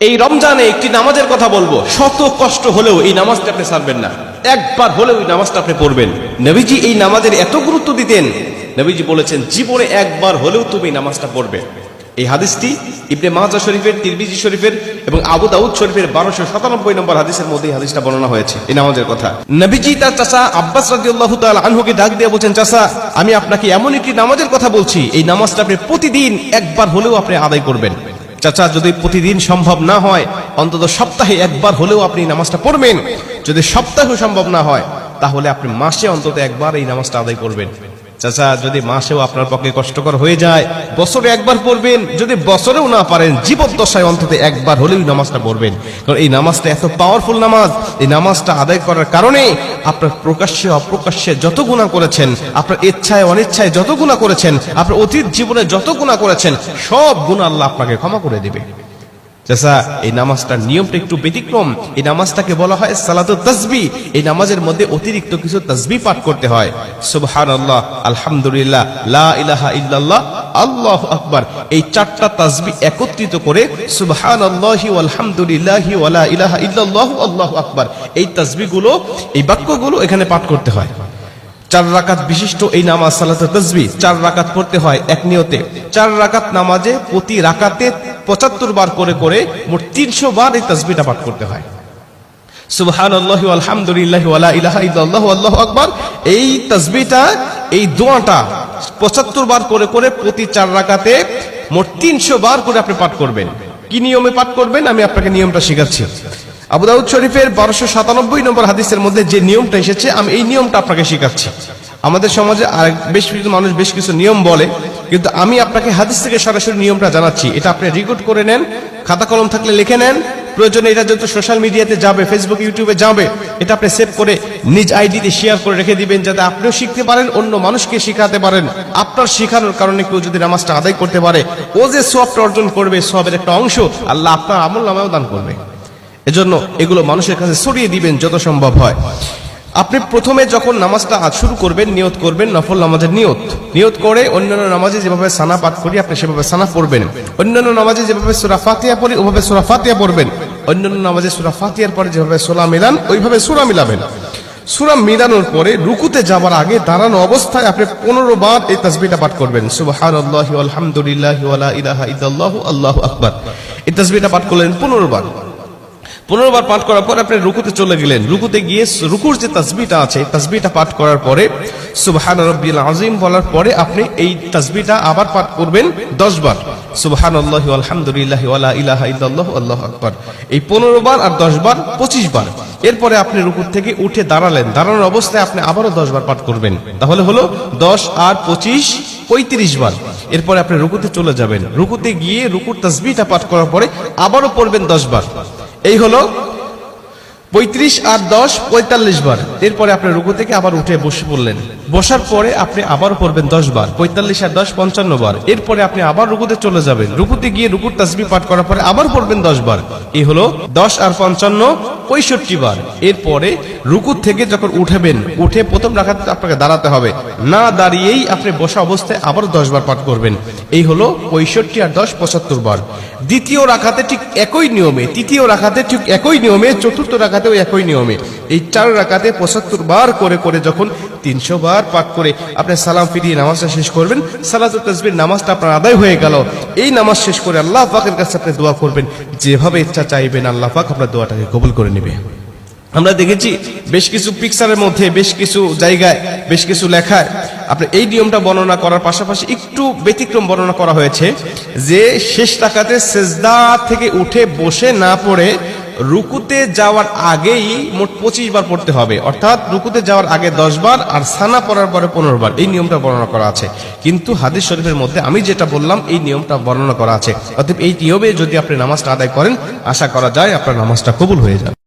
এই রমজানে একটি নামাজের কথা বলবো, শত কষ্ট হলেও এই নামাজটা আপনি ছাড়বেন না, একবার হলেও এই নামাজটা আপনি পড়বেন। নবীজি এই নামাজের এত গুরুত্ব দিতেন, নবীজি বলেছেন জীবনে একবার হলেও তুমি এই নামাজটা পড়বে। এই হাদিসটি ইবনে মাজাহ শরীফের, তিরমিজি শরীফের এবং আবু দাউদ শরীফের 1297 নম্বর হাদিসের মধ্যে এই হাদিসটা বর্ণনা হয়েছে এই নামাজের কথা। নবীজি তার চাচা আব্বাস রাদিয়াল্লাহু তাআলা আনহুকে ডাক দিয়ে বলেন, চাচা আমি আপনাকে এমন একটি নামাজের কথা বলছি, এই নামাজটা আপনি প্রতিদিন একবার হলেও আপনি আদায় করবেন। চাচা যদি প্রতিদিন সম্ভব না হয়, অন্তত সপ্তাহে একবার হলেও আপনি নামাজটা পড়বেন। যদি সপ্তাহে সম্ভব না হয়, তাহলে আপনি মাসে অন্তত একবার এই নামাজটা আদায় করবেন। চাচা যদি মাসেও আপনার পক্ষে কষ্টকর হয়ে যায়, বছরে একবার পড়বেন। যদি বছরেও না পারেন, জীবদ্দশায় অন্তত একবার হলেও নামাজটা পড়বেন। কারণ এই নামাজটা এত পাওয়ারফুল নামাজ। এই নামাজটা আদায় করার কারণে আপনার প্রকাশ্যে অপ্রকাশ্যে যত গুনাহ করেছেন, আপনার ইচ্ছায় অনিচ্ছায় যত গুনাহ করেছেন, আপনার অতীত জীবনে যত গুনাহ করেছেন, সব গুনাহ আল্লাহ আপনাকে ক্ষমা করে দিবে। চাচা এই নামাজটার নিয়মটা একটু ব্যতিক্রম। এই নামাজটাকে বলা হয় সালাতুত তাসবিহ। এই নামাজের মধ্যে অতিরিক্ত কিছু তাসবিহ পাঠ করতে হয়। সুবহানাল্লাহ, আলহামদুলিল্লাহ, লা ইলাহা ইল্লাল্লাহ, আল্লাহু আকবার। এই চারটা তাসবিহ একত্রিত করে সুবহানাল্লাহি ওয়াল হামদুলিল্লাহি ওয়া লা ইলাহা ইল্লাল্লাহু আল্লাহু আকবার, এই তাসবিহগুলো, এই বাক্যগুলো এখানে পাঠ করতে হয়। 4 রাকাত বিশিষ্ট এই নামাজ সালাতুত তাসবিহ 4 রাকাত পড়তে হয় এক নিয়তে। 4 রাকাত নামাজে প্রতি রাকাতে 75 বার করে করে মোট 300 বার এই তাসবিহটা পাঠ করতে হয়। সুবহানাল্লাহি ওয়াল হামদুলিল্লাহি ওয়া লা ইলাহা ইল্লাল্লাহু আল্লাহু আকবার, এই তাসবিহটা, এই দোয়াটা 75 বার করে করে প্রতি 4 রাকাতে মোট 300 বার করে আপনি পাঠ করবেন। কি নিয়মে পাঠ করবেন আমি আপনাকে নিয়মটা শেখাচ্ছি। আবু দাউদ শরীফের 1297 নম্বর হাদিসের মধ্যে যে নিয়মটা এসেছে, আমি এই নিয়মটা আপনাকে শেখাচ্ছি। আমাদের সমাজে আর বেশ কিছু মানুষ বেশ কিছু নিয়ম বলে, কিন্তু আমি আপনাকে হাদিস থেকে সরাসরি নিয়মটা জানাচ্ছি। এটা আপনি রেকর্ড করে নেন, খাতা কলম থাকলে লিখে নেন। প্রয়োজনে এটা যত সোশ্যাল মিডিয়াতে যাবে, ফেসবুক ইউটিউবে যাবে, এটা আপনি সেভ করে নিজ আইডিতে শেয়ার করে রেখে দিবেন, যাতে আপনিও শিখতে পারেন, অন্য মানুষকে শিখাতে পারেন। আপনার শেখানোর কারণে কেউ যদি নামাজটা আদায় করতে পারে, ও যে সওয়াবটা অর্জন করবে, সওয়াবের একটা অংশ আল্লাহ আপনার আমলনামায়ও দান করবে। এজন্য এগুলো মানুষের কাছে ছড়িয়ে দিবেন যত সম্ভব হয়। আপনি প্রথমে যখন নামাজটা শুরু করবেন, নিয়ত করবেন নফল নামাজের নিয়ত করে অন্যান্য নামাজে যেভাবে সানা পাঠ করি আপনি সেভাবে সানা পড়বেন। অন্যান্য নামাজে যেভাবে সূরা ফাতিহা পড়ি ওভাবে সূরা ফাতিহা পড়বেন। অন্যান্য নামাজে সূরা ফাতিহার পরে যেভাবে সূরা মিলান ওইভাবে সূরা মিলাবেন। সূরা মিলানোর পরে রুকুতে যাবার আগে দাঁড়ানো অবস্থায় আপনি 15 বার এই তাসবিহটা পাঠ করবেন। সুবহানাল্লাহি ওয়াল হামদুলিল্লাহি ওয়া লা ইলাহা ইল্লাল্লাহু আল্লাহু আকবার, এই তাসবিহটা পাঠ করলেন 15 বার। 15 বার পাঠ করার পর আপনি রুকুতে চলে গেলেন। রুকুতে গিয়ে রুকুর যে তাসবিহটা আছে, তাসবিহটা পাঠ করার পরে সুবহান রাব্বিল আযীম বলার পরে আপনি এই তাসবিহটা আবার পাঠ করবেন 10 বার। সুবহানাল্লাহি ওয়াল হামদুলিল্লাহি ওয়া লা ইলাহা ইল্লাল্লাহু আল্লাহু আকবার, এই 15 বার আর 10 বার 25 বার। এরপরে আপনি রুকু থেকে উঠে দাঁড়ালেন, দাঁড়ানোর অবস্থায় আপনি আবারও 10 বার পাঠ করবেন। তাহলে হলো 10 আর 25 35 বার। এরপরে আপনি রুকুতে চলে যাবেন। রুকুতে গিয়ে রুকুর তাসবিহটা পাঠ করার পরে আবারও পড়বেন 10 বার। এই হলো 35 আর 10 45 বার। এরপরে আপনি রুকু থেকে আবার উঠে বসে পড়লেন। বসার পরে আপনি আবার পড়বেন 10 বার। 45 আর 10 55 বার। এরপরে আপনি আবার রুকুতে চলে যাবেন। রুকুতে গিয়ে রুকুর তাসবিহ পাঠ করার পরে আবার পড়বেন 10 বার। এই হলো 10 আর 55 65 বার। এরপরে রুকু থেকে যখন উঠবেন, উঠে প্রথম রাকাতে আপনাকে দাঁড়াতে হবে, না দাঁড়িয়েই আপনি বসা অবস্থায় আবার 10 বার পাঠ করবেন। এই হলো 65 আর 10 75 বার। দ্বিতীয় রাকাতে ঠিক একই নিয়মে, তৃতীয় রাকাতে ঠিক একই নিয়মে, চতুর্থ রাকাতেও একই নিয়মে, এই 4 রাকাতে 75 বার করে করে যখন 300 বার পাঠ করে আপনি সালাম ফিরিয়ে নামাজটা শেষ করবেন, সালাতুত তাসবিহ নামাজটা আপনার আদায় হয়ে গেল। এই নামাজ শেষ করে আল্লাহ পাকের কাছে আপনি দোয়া করবেন, যেভাবে ইচ্ছা চাইবেন আল্লাহ পাক আপনার দোয়াটাকে কবুল করে নেবে। আমরা দেখেছি বেশ কিছু পিকচারের মধ্যে, বেশ কিছু জায়গায়, বেশ কিছু লেখায় আপনি এই নিয়মটা বর্ণনা করার পাশাপাশি একটু ব্যতিক্রম বর্ণনা করা হয়েছে, যে শেষ রাকাতে সেজদা থেকে উঠে বসে না পড়ে রুকুতে যাওয়ার আগেই মোট 25 বার পড়তে হবে। অর্থাৎ রুকুতে যাওয়ার আগে 10 বার আর সানা পড়ার পরে 15 বার। এই নিয়মটা বর্ণনা করা আছে, কিন্তু হাদিস শরীফের মধ্যে আমি যেটা বললাম এই নিয়মটা বর্ণনা করা আছে। অতএব এই নিয়মে যদি আপনি নামাজটা আদায় করেন, আশা করা যায় আপনার নামাজটা কবুল হয়ে যাবে।